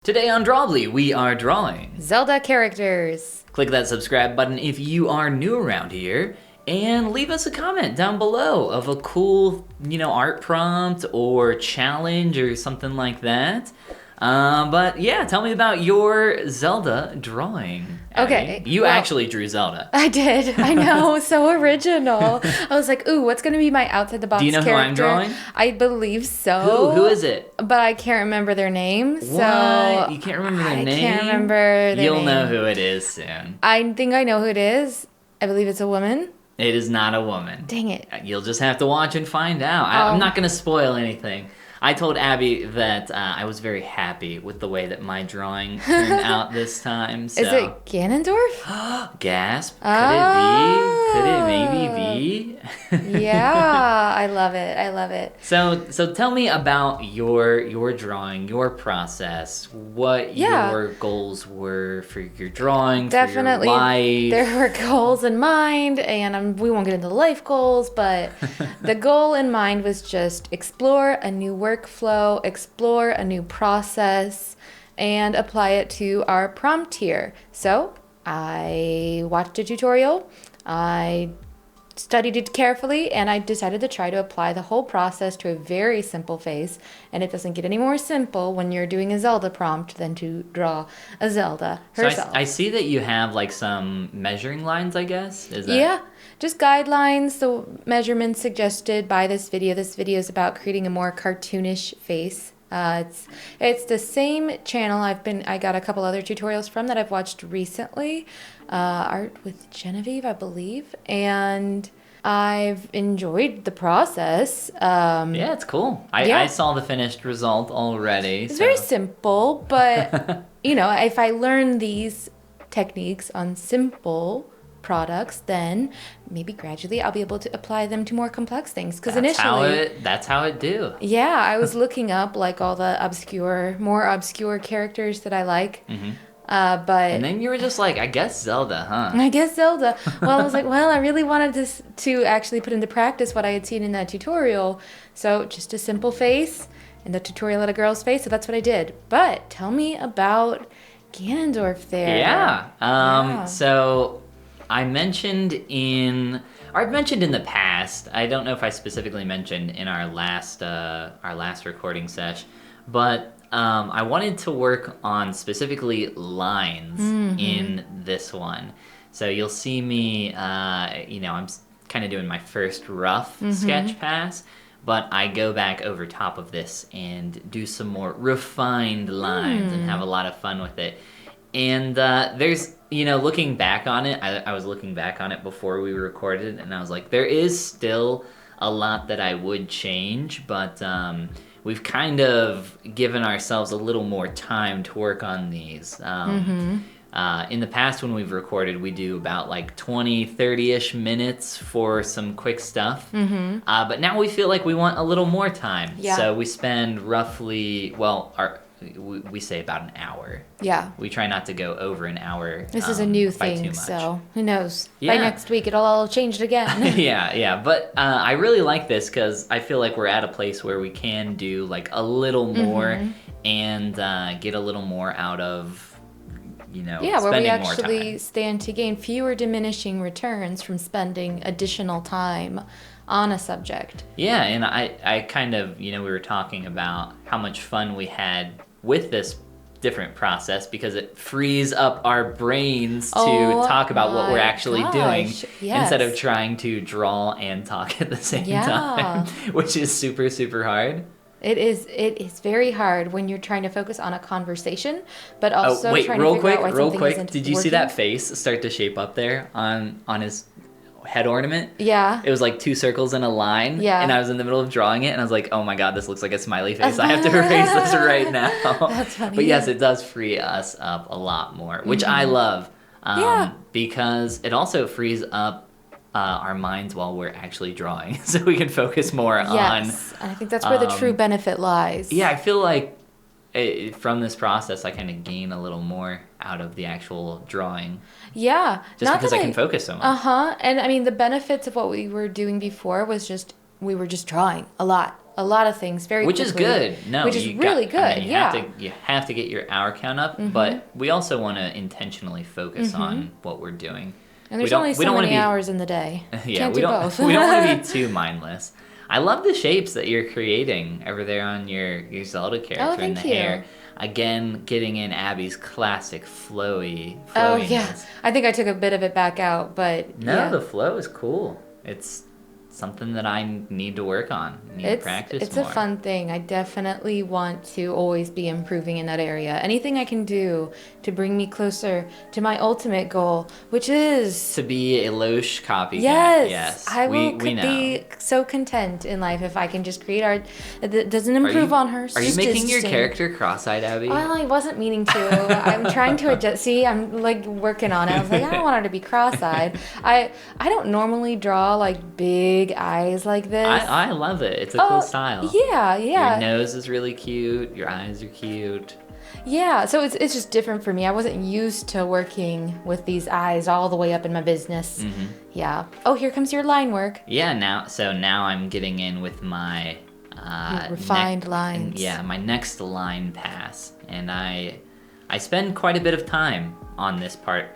Today on Drawbli, we are drawing Zelda characters. Click that subscribe button if you are new around here, and leave us a comment down below of a cool, art prompt or challenge or something like that. But yeah, tell me about your Zelda drawing. Abby. Okay. You actually drew Zelda. I did. I know. So original. I was like, ooh, what's going to be my outside the box Do you know character? who I'm drawing? I believe so. Who is it? But I can't remember their name. What? So You can't remember their name? I can't remember their name. You'll know who it is soon. I think I know who it is. I believe it's a woman. It is not a woman. Dang it. You'll just have to watch and find out. I'm not going to spoil anything. I told Abby that I was very happy with the way that my drawing turned out this time. So. Is it Ganondorf? Gasp. Could it maybe be? Yeah, I love it. I love it. So tell me about your drawing, your process, what your goals were for your drawing, Definitely, for your life. There were goals in mind, and we won't get into life goals, but the goal in mind was just explore a new workflow, explore a new process, and apply it to our prompt here. So I watched a tutorial, I studied it carefully, and I decided to try to apply the whole process to a very simple face. And it doesn't get any more simple when you're doing a Zelda prompt than to draw a Zelda herself. So I see that you have like some measuring lines, I guess. Is that... Yeah, just guidelines, the measurements suggested by this video. This video is about creating a more cartoonish face. It's the same channel I got a couple other tutorials from that I've watched recently. Art with Genevieve, I believe, and I've enjoyed the process. Yeah, it's cool. I saw the finished result already. It's very simple, but if I learn these techniques on simple products, then maybe gradually I'll be able to apply them to more complex things. Because initially, that's how it do. Yeah, I was looking up like all the more obscure characters that I like. Mm-hmm. But and then you were just like, I guess Zelda, huh? I guess Zelda. Well, I was like, I really wanted to actually put into practice what I had seen in that tutorial. So just a simple face, and the tutorial had a girl's face, so that's what I did. But tell me about Ganondorf there. Yeah. So I've mentioned in the past, I don't know if I specifically mentioned in our last recording sesh, but I wanted to work on specifically lines in this one. So you'll see me, I'm kind of doing my first rough sketch pass, but I go back over top of this and do some more refined lines and have a lot of fun with it. And there's, looking back on it, I was looking back on it before we recorded, and I was like, there is still a lot that I would change, but we've kind of given ourselves a little more time to work on these. In the past, when we've recorded, we do about like 20, 30-ish minutes for some quick stuff. But now we feel like we want a little more time. Yeah. So we spend roughly, we say about an hour. Yeah. We try not to go over an hour. This is a new by too thing, much. so who knows? Yeah. By next week, it'll all change again. Yeah. But I really like this because I feel like we're at a place where we can do like a little more and get a little more out of, where we actually time. stand to gain fewer diminishing returns from spending additional time on a subject. Yeah, and I kind of, we were talking about how much fun we had with this different process because it frees up our brains to talk about what we're actually doing instead of trying to draw and talk at the same time, which is super, super hard. It is very hard when you're trying to focus on a conversation, but also trying to figure out why something isn't Did you see working. that face start to shape up there on his head ornament? Yeah. It was like 2 circles in a line. Yeah. And I was in the middle of drawing it, and I was like, oh my god, this looks like a smiley face. I have to erase this right now. That's funny. But yes, it does free us up a lot more, which I love. Because it also frees up our minds while we're actually drawing, so we can focus more on. Yes, and I think that's where the true benefit lies. Yeah, I feel like from this process, I kind of gain a little more out of the actual drawing. Yeah, just because I can focus so much. And I mean, the benefits of what we were doing before was we were just drawing a lot. a lot of things very which quickly. Which is good. No, which is really good. You have to get your hour count up, but we also want to intentionally focus on what we're doing. And there's only so many hours in the day. Can't do both. We don't want to be too mindless. I love the shapes that you're creating over there on your Zelda character in the hair. Again, getting in Abby's classic flowiness. Oh, yeah. I think I took a bit of it back out, but No, the flow is cool. It's something that I need to work on. To practice it's more. A fun thing. I definitely want to always be improving in that area. Anything I can do to bring me closer to my ultimate goal, which is to be a Loesch copycat. Yes. I will be so content in life if I can just create art that doesn't improve on her. Are you making your character cross-eyed, Abby? Well, I wasn't meaning to. I'm trying to adjust. See, I'm like working on it. I was like, I don't want her to be cross-eyed. I don't normally draw like big eyes like this. I love it. It's a cool style. Yeah. Your nose is really cute. Your eyes are cute. Yeah, so it's just different for me. I wasn't used to working with these eyes all the way up in my business. Yeah. Oh, here comes your line work. Yeah, now I'm getting in with my refined lines. My next line pass, and I spend quite a bit of time on this part.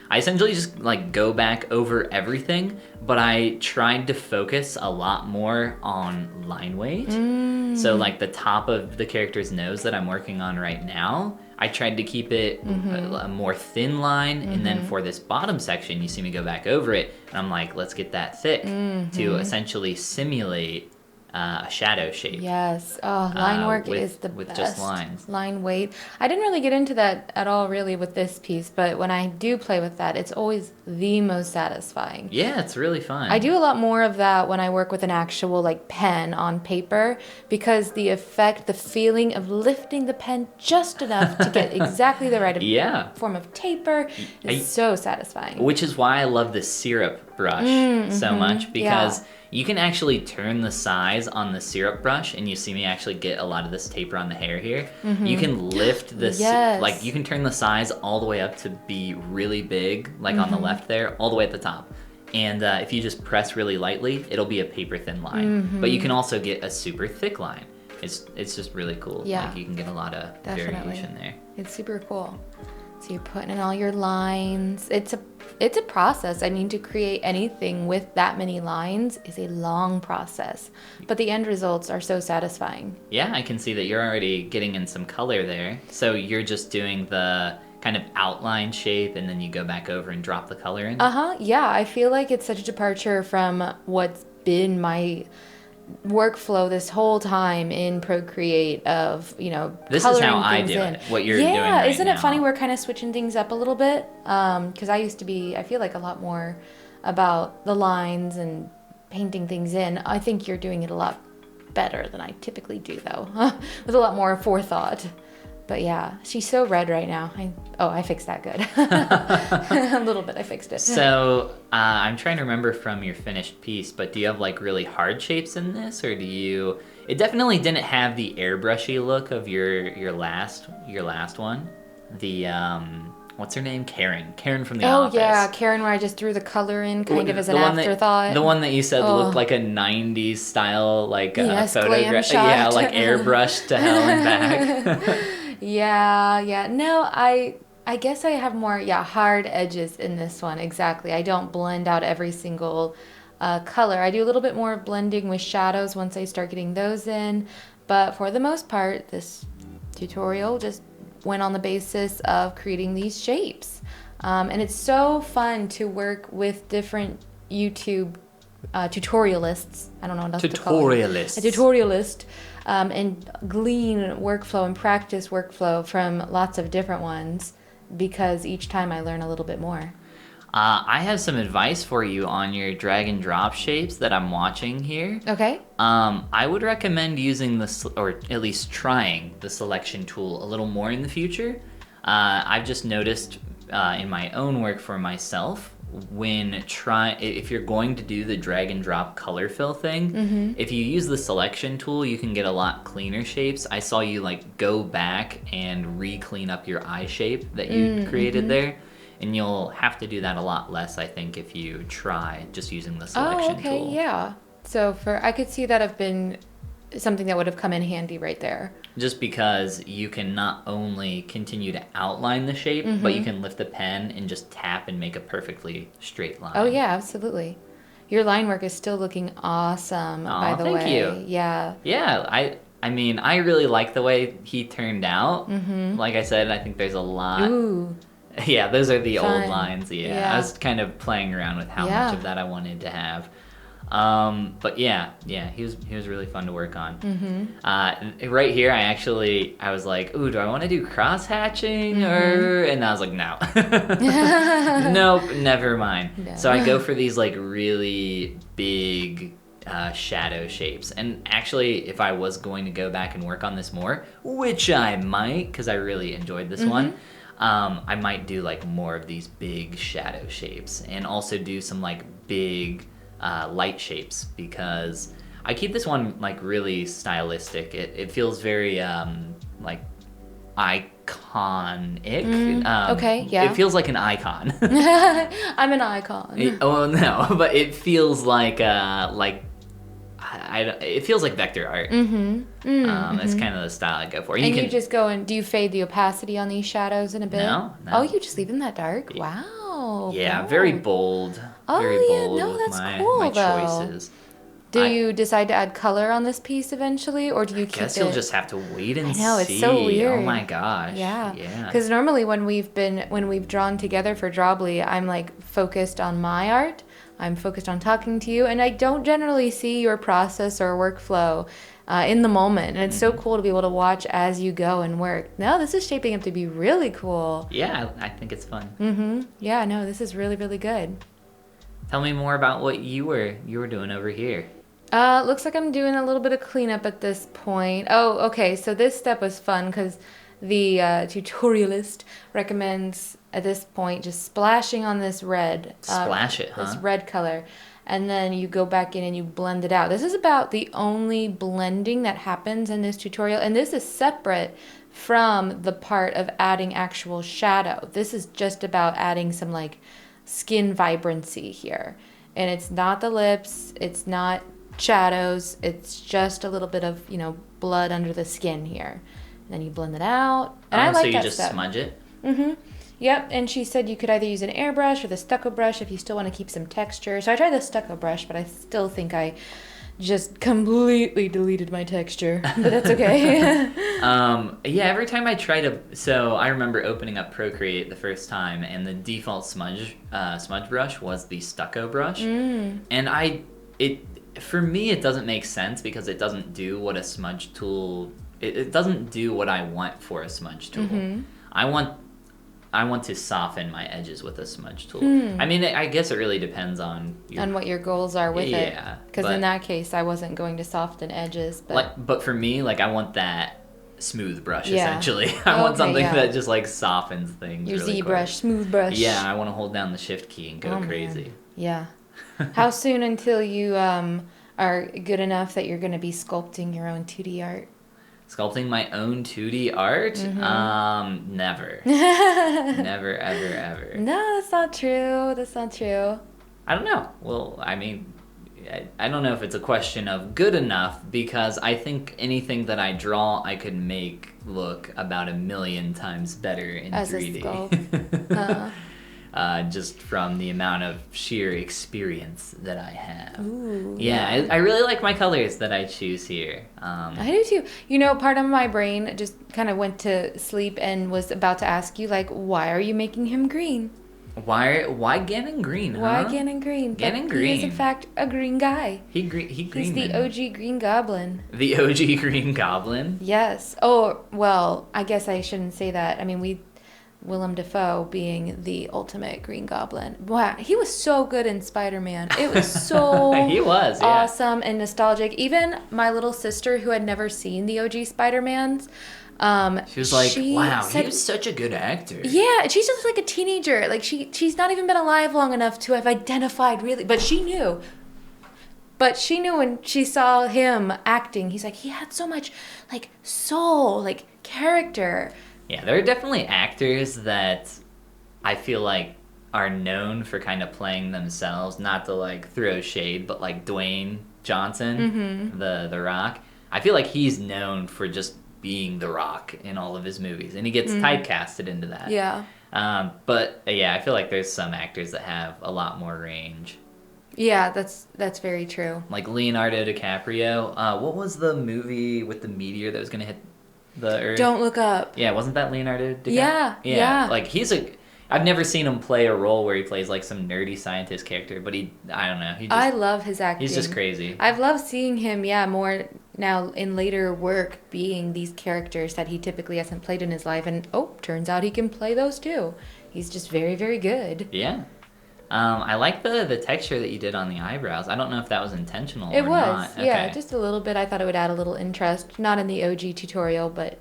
I essentially just like go back over everything, but I tried to focus a lot more on line weight. So like the top of the character's nose that I'm working on right now, I tried to keep it a more thin line, and then for this bottom section, you see me go back over it, and I'm like, let's get that thick to essentially simulate a shadow shape. Yes. Oh, line work is the best. With just lines. Line weight. I didn't really get into that at all really with this piece, but when I do play with that, it's always the most satisfying. Yeah, it's really fun. I do a lot more of that when I work with an actual like pen on paper, because the effect, the feeling of lifting the pen just enough to get exactly the right form of taper is so satisfying. Which is why I love the syrup brush so much, because you can actually turn the size on the syrup brush, and you see me actually get a lot of this taper on the hair here. You can lift this, like you can turn the size all the way up to be really big, like on the left there, all the way at the top. And if you just press really lightly, it'll be a paper thin line. But you can also get a super thick line. It's just really cool. Yeah. Like you can get a lot of variation there. It's super cool. So you're putting in all your lines. It's a process. I mean, to create anything with that many lines is a long process, but the end results are so satisfying. Yeah, I can see that you're already getting in some color there. So you're just doing the kind of outline shape, and then you go back over and drop the color in? Yeah, I feel like it's such a departure from what's been my workflow this whole time in Procreate of, this coloring is how I do it, what you're doing right now. Yeah, isn't it funny we're kind of switching things up a little bit? Because I used to be, I feel like a lot more about the lines and painting things in. I think you're doing it a lot better than I typically do, though, with a lot more forethought. But yeah, she's so red right now. I fixed that good. A little bit, I fixed it. So I'm trying to remember from your finished piece, but do you have like really hard shapes in this, or do you? It definitely didn't have the airbrushy look of your last one. The what's her name? Karen from The Office. Oh yeah, Karen, where I just threw the color in kind of as an afterthought. The one that you said looked like a 90s style, like photograph. Yeah, like airbrushed to hell and back. Yeah. No, I guess I have more, hard edges in this one. Exactly. I don't blend out every single color. I do a little bit more blending with shadows once I start getting those in. But for the most part, this tutorial just went on the basis of creating these shapes. And it's so fun to work with different YouTube tutorialists. I don't know what else to call it. A tutorialist. And glean workflow and practice workflow from lots of different ones, because each time I learn a little bit more. I have some advice for you on your drag and drop shapes that I'm watching here. Okay. I would recommend using or at least trying the selection tool a little more in the future. I've just noticed in my own work for myself, if you're going to do the drag and drop color fill thing, if you use the selection tool, you can get a lot cleaner shapes. I saw you like go back and re-clean up your eye shape that you created there, and you'll have to do that a lot less, I think, if you try just using the selection tool. Yeah. So I could see that I've been something that would have come in handy right there. Just because you can not only continue to outline the shape, but you can lift the pen and just tap and make a perfectly straight line. Oh, yeah, absolutely. Your line work is still looking awesome, by the way. Thank you. Yeah. Yeah, I mean, I really like the way he turned out. Like I said, I think there's a lot. Ooh. Yeah, those are the Fun. old lines. Yeah. I was kind of playing around with how much of that I wanted to have. But yeah, he was really fun to work on. Right here, I was like, ooh, do I want to do cross hatching and I was like, no, nope, never mind. No. So I go for these like really big shadow shapes. And actually, if I was going to go back and work on this more, which I might, because I really enjoyed this one. I might do like more of these big shadow shapes and also do some like big light shapes, because I keep this one like really stylistic. It feels very like iconic. Okay, yeah. It feels like an icon. I'm an icon. No, but it feels like it feels like vector art. That's kind of the style I go for. And you just go and do you fade the opacity on these shadows in a bit? No. Oh, you just leave them that dark? Wow. Yeah, bold. very bold. Oh, very yeah, bold no, with that's my cool, though. choices. Do you decide to add color on this piece eventually, or do you keep it? I guess you'll just have to wait and see. I know, it's so weird. Oh my gosh. Yeah. Yeah. Because normally when we've drawn together for Drawbli, I'm like focused on my art. I'm focused on talking to you, and I don't generally see your process or workflow in the moment. And it's so cool to be able to watch as you go and work. No, this is shaping up to be really cool. Yeah, I think it's fun. Yeah, no, this is really, really good. Tell me more about what you were doing over here. Looks like I'm doing a little bit of cleanup at this point. Oh, okay, so this step was fun because the tutorialist recommends at this point just splashing on this red. Splash it, huh? This red color. And then you go back in and you blend it out. This is about the only blending that happens in this tutorial. And this is separate from the part of adding actual shadow. This is just about adding some like skin vibrancy here. And it's not the lips. It's not shadows. It's just a little bit of, blood under the skin here. And then you blend it out. And I like so you that just step. smudge it? Yep, and she said you could either use an airbrush or the stucco brush if you still want to keep some texture. So I tried the stucco brush, but I still think I just completely deleted my texture. But that's okay. Yeah, every time I try to... So I remember opening up Procreate the first time, and the default smudge brush was the stucco brush. And for me, it doesn't make sense because it doesn't do what a smudge tool... It doesn't do what I want for a smudge tool. I want to soften my edges with a smudge tool. I mean, I guess it really depends on what your goals are with it. Yeah. Because in that case, I wasn't going to soften edges. But for me, I want that smooth brush, essentially. I want something that just, softens things your really Z-brush, quick. smooth brush. Yeah, I want to hold down the shift key and go crazy. Man. Yeah. How soon until you are good enough that you're going to be sculpting your own 2D art? Sculpting my own 2D art? Never. Never, ever, ever. No, that's not true. That's not true. I don't know. Well, I mean, I don't know if it's a question of good enough, because I think anything that I draw, I could make look about 1,000,000 times better in As 3D. a sculpt. Just from the amount of sheer experience that I have. Ooh, yeah. I really like my colors that I choose here. I do too. Part of my brain just kind of went to sleep and was about to ask you, why are you making him green? Why Ganon green, huh? Why Ganon green? Ganon green. He is, in fact, a green guy. He's the OG Green Goblin. The OG Green Goblin? Yes. Oh, well, I guess I shouldn't say that. I mean, Willem Dafoe being the ultimate Green Goblin. Wow, he was so good in Spider-Man. It was so he was, yeah. awesome and nostalgic. Even my little sister, who had never seen the OG Spider-Mans, she was like, wow, he was such a good actor. Yeah, and she's just like a teenager. She's not even been alive long enough to have identified really, but she knew. But she knew when she saw him acting. He's like, he had so much soul, character. Yeah, there are definitely actors that I feel like are known for kind of playing themselves, not to throw shade, but Dwayne Johnson, the Rock. I feel like he's known for just being The Rock in all of his movies, and he gets typecasted into that. Yeah. But yeah, I feel like there's some actors that have a lot more range. Yeah, that's very true. Like Leonardo DiCaprio. What was the movie with the meteor that was going to hit the Earth? Don't Look Up. Yeah, wasn't that Leonardo DiCaprio? Yeah. Like I've never seen him play a role where he plays like some nerdy scientist character, but I don't know. I love his acting. He's just crazy. I've loved seeing him, more now in later work being these characters that he typically hasn't played in his life, and turns out he can play those too. He's just very, very good. Yeah. I like the texture that you did on the eyebrows. I don't know if that was intentional or not. It was, yeah, just a little bit. I thought it would add a little interest. Not in the OG tutorial, but,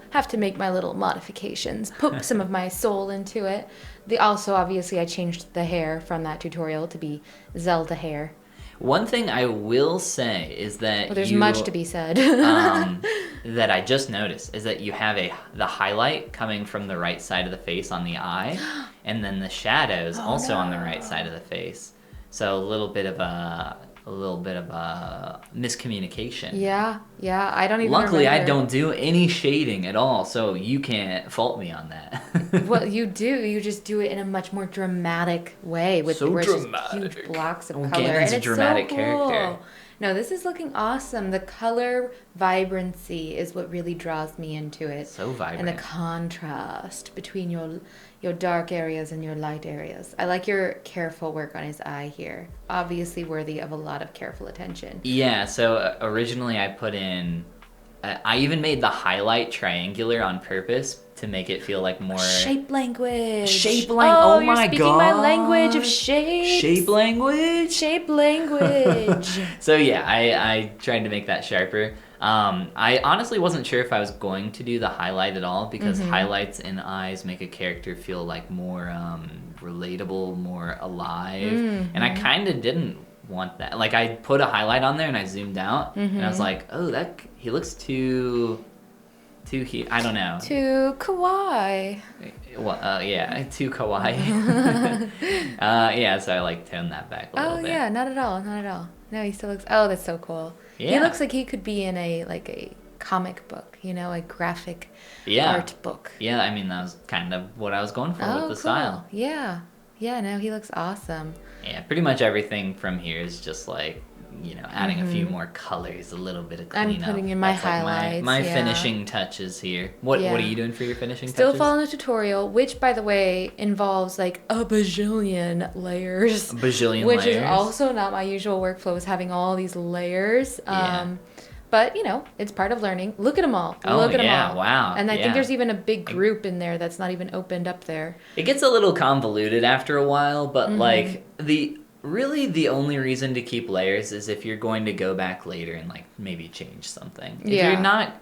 have to make my little modifications. Put some of my soul into it. Also, obviously, I changed the hair from that tutorial to be Zelda hair. One thing I will say is that there's much to be said. that I just noticed is that you have the highlight coming from the right side of the face on the eye, and then the shadows on the right side of the face. So a little bit of a miscommunication. Yeah. I don't even. Luckily, remember. I don't do any shading at all, so you can't fault me on that. Well, you do. You just do it in a much more dramatic way with just huge blocks of color. Ganon's and a dramatic character. No, this is looking awesome. The color vibrancy is what really draws me into it. So vibrant. And the contrast between your dark areas and your light areas. I like your careful work on his eye here. Obviously worthy of a lot of careful attention. Yeah, so originally I put in... I even made the highlight triangular on purpose to make it feel like more... Shape language. Oh my god. You're speaking my language of shapes. Shape language? Shape language. So yeah, I tried to make that sharper. I honestly wasn't sure if I was going to do the highlight at all, because highlights in eyes make a character feel like more relatable, more alive. And I kind of didn't want that. Like, I put a highlight on there and I zoomed out and I was like, he looks too I don't know. Too kawaii. Well, yeah, too kawaii. So I like toned that back a little bit. Oh yeah, not at all. No, he still looks. Oh, that's so cool. Yeah. He looks like he could be in a comic book, a graphic art book. Yeah, I mean, that was kind of what I was going for with the style. Yeah. Yeah, no, he looks awesome. Yeah, pretty much everything from here is just like, adding a few more colors, a little bit of cleanup. I'm putting in my highlights. Like my finishing touches here. What are you doing for your finishing touches? Still following the tutorial, which, by the way, involves like a bajillion layers. Which is also not my usual workflow, is having all these layers. But, it's part of learning. Look at them all. Look at them all. Wow. And I think there's even a big group in there that's not even opened up there. It gets a little convoluted after a while, but like the only reason to keep layers is if you're going to go back later and like maybe change something. If you're not,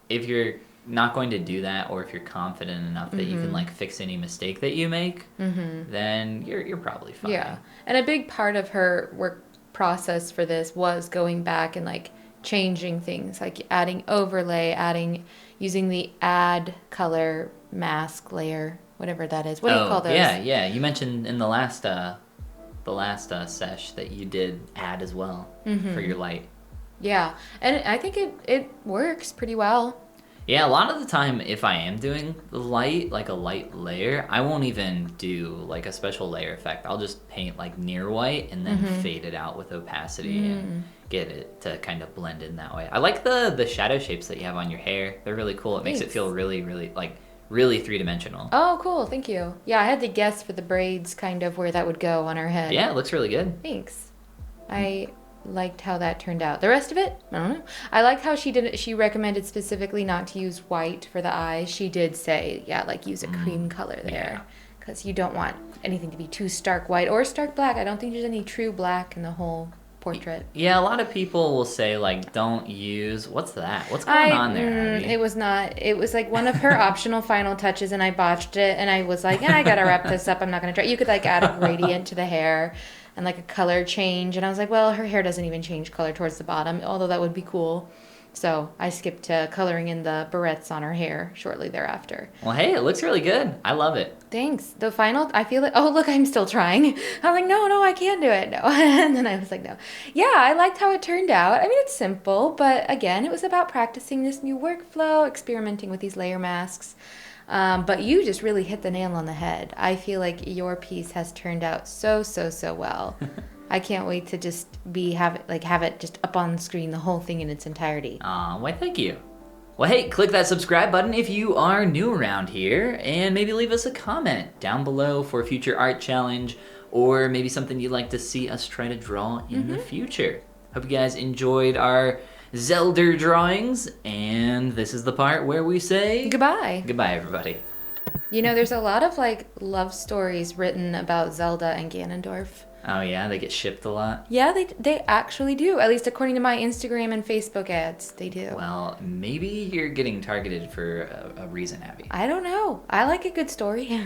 if you're not going to do that, or if you're confident enough that you can like fix any mistake that you make, then you're probably fine. Yeah. And a big part of her work process for this was going back and like changing things, like adding overlay, using the add color mask layer, whatever that is. What do you call those? Yeah. You mentioned in the last sesh that you did add as well for your light. Yeah, and I think it works pretty well. Yeah, a lot of the time, if I am doing the light, like a light layer, I won't even do like a special layer effect. I'll just paint like near white and then fade it out with opacity and get it to kind of blend in that way. I like the shadow shapes that you have on your hair. They're really cool. It makes it feel really, really like really three-dimensional. Oh, cool. Thank you. Yeah, I had to guess for the braids kind of where that would go on her head. Yeah, it looks really good. Thanks. I liked how that turned out. The rest of it, I don't know. I like how she recommended specifically not to use white for the eyes. She did say, like use a cream color there, because you don't want anything to be too stark white or stark black. I don't think there's any true black in the whole portrait. Yeah, a lot of people will say like don't use, what's that? What's going on there, Abby? It was not. It was like one of her optional final touches, and I botched it, and I was like, I gotta wrap this up. I'm not gonna try. You could like add a gradient to the hair and like a color change, and I was like, well, her hair doesn't even change color towards the bottom, although that would be cool. So I skipped to coloring in the barrettes on her hair shortly thereafter. Well, hey, it looks really good. I love it. Thanks. The final, I feel like, oh, look, I'm still trying. I was like, no, I can't do it. No. And then I was like, no. Yeah, I liked how it turned out. I mean, it's simple, but again, it was about practicing this new workflow, experimenting with these layer masks. But you just really hit the nail on the head. I feel like your piece has turned out so well. I can't wait to just have it just up on the screen, the whole thing in its entirety. Aw, why thank you. Well, hey, click that subscribe button if you are new around here, and maybe leave us a comment down below for a future art challenge, or maybe something you'd like to see us try to draw in the future. Hope you guys enjoyed our Zelda drawings, and this is the part where we say... Goodbye. Goodbye, everybody. You know, there's a lot of, love stories written about Zelda and Ganondorf. Oh yeah, they get shipped a lot? Yeah, they actually do. At least according to my Instagram and Facebook ads, they do. Well, maybe you're getting targeted for a reason, Abby. I don't know. I like a good story.